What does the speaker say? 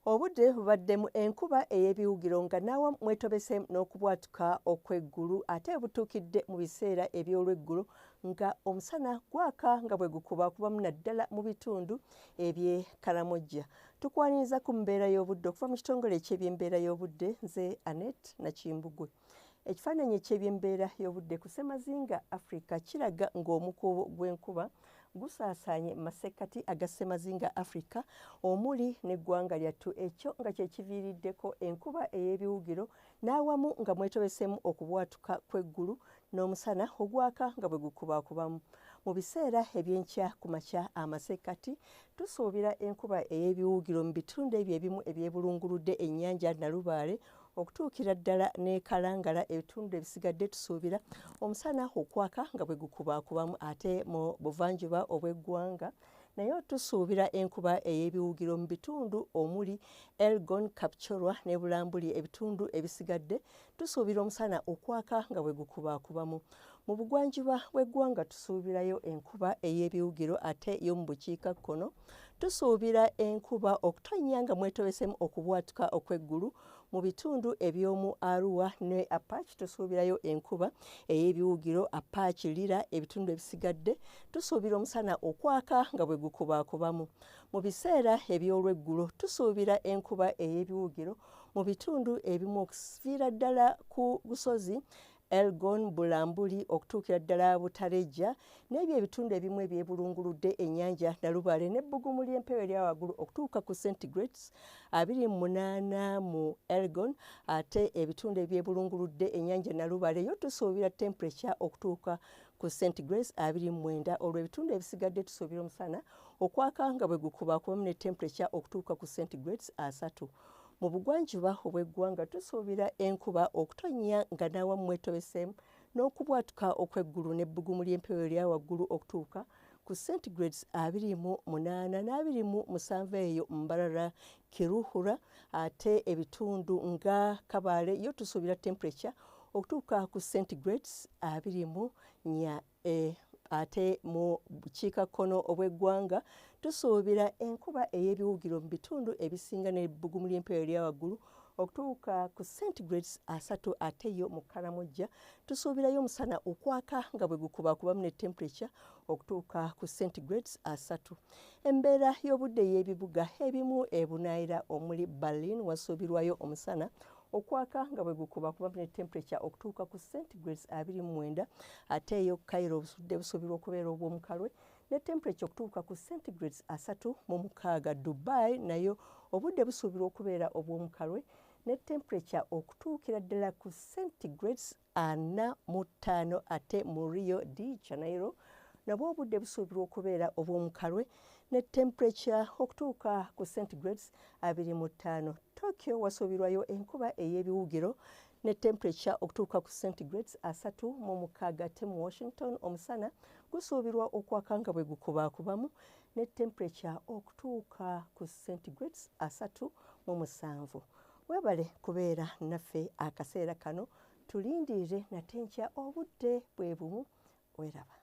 Obudde bubaddemu enkuba ey'ebiwugiro nga naawe mwetobese n'okubwatuka okw'eggulu ate butuukidde mu biseera eby'olweggulo nga omusana gwaka nga bwe gukubakubamu naddala mu bitundu eby'e Karamoja. Tukwaniriza ku mbeera y'obudde okuva mu kitongole ky'ebyembeera y'obudde, nze Annette Nakimbugwe. Ekifaananyi ky'ebyembeera y'obudde ku Ssemazinga Africa kiraga ng'omukuubo gw'enkuba gusaasaanye mu masekkati aga Ssemazinga Africa omuli n'eggwanga lyattu, ekyo nga kye kiviiriddeko enkuba ey'ebiwugiro n'awamu nga mwetobesemu okubwatuka kw'eggulu n'omusana ogwaka nga bwe gukubaakubamu. Mu biseera eby'enkya ku makya amasekkati tusuubira enkuba ey'ebiwugiro mu bitundu ebyo ebimu ebyebulunguludde ennyanja Nalubaale okutuukira ddala ne Kalangala. Ebitundu ebisigadde tusuubira omusana okwaka nga bwe gukubaakubamu. Ate mu buvanjuba obw'eggwanga naye tusuubira enkuba ey'ebiwugiro mu bitundu omuli Elgon, Kapchorwa ne Bulambuli. Ebitundu ebisigadde tusuubira omusana okwaka nga bwe gukubaakubamu. Mu bugwanjuba bw'eggwanga tusuubirayo enkuba ey'ebiwugiro, ate yo mu bukiikakkono tusuubira enkuba okutonnya nga mwetobesemu okubwatuka okw'eggulu. Mu bitundu eby'omu Arua ne Apache tusuubirayo enkuba ey'ebiwugiro. Apache, Lira, ebitundu ebisigadde tusuubira omusana okwaka nga bwe gukubaakubamu. Mu biseera eby'olweggulo tusuubira enkuba ey'ebiwugiro mu bitundu ebimu okuviira ddala ku busozi Elgon, Bulambuli okutuukira ddala Butareja n'ebyo ebitundu ebimu ebyebulunguludde ennyanja Nalubaale n'ebbugumu ly'empewo erya waggulu okutuuka ku centigrades 28 mu Elgon. Ate ebitundu ebyebulunguludde ennyanja Nalubaale yo tusuubira temperature okutuuka ku centigrades 29. Olwo ebitundu ebisigadde tusuubira omusana okwaka nga bwe gukubaakubamu ne temperature okutuuka ku centigrades 3. Mu bugwanjuba obw'eggwanga tusuubira enkuba okutonnya nga n'awamu mwetobeseemu n'okubwatuka okw'eggulu n'ebbugumu ly'empewo erya waggulu okutuuka ku centigrades 28 n'27 eyo Mbarara, Kiruhura. Ate ebitundu nga Kabaale yo tusuubira temperature okutuuka ku centigrades 24. Ate mu bukiikakkono obw'eggwanga tusuubira enkuba ey'ebiwugiro mu bitundu ebisinga n'ebbugumu ly'empewo erya waggulu okutuuka ku centigrades 3. Ate yo mu Karamoja tusuubirayo omusana okwaka nga bwe gukubaakubamu ne temperature okutuuka ku centigrades 3. Embeera y'obudde y'ebibuga ebimu ebunaayira omuli Berlin wasuubirwayo omusana okwaka nga bwe gukubaakubamu ne temperature okutuuka ku centigrades 29. Ate eyo Cairo obudde busuubirwa okubeera obw'omukalwe ne temperature okutuuka ku centigrades 36. Dubai nayo obudde busuubirwa okubeera obw'omukalwe ne temperature okutuukira ddala ku centigrades 45. Ate mu Rio de Janeiro nabwo obudde busuubirwa okubeera obw'omukalwe ne temperature okutuuka ku centigrades 25. Tokyo wasuubirwayo enkuba ey'ebiwugiro ne temperature okutuuka ku centigrades 36. Ate mu Washington omusana gusuubirwa okwaka nga bwe gukubaakubamu ne temperature okutuuka ku centigrades 37. Weebale kubeera naffe akaseera kano, tulindirire nate nkya obudde bwe bumu. Weeraba.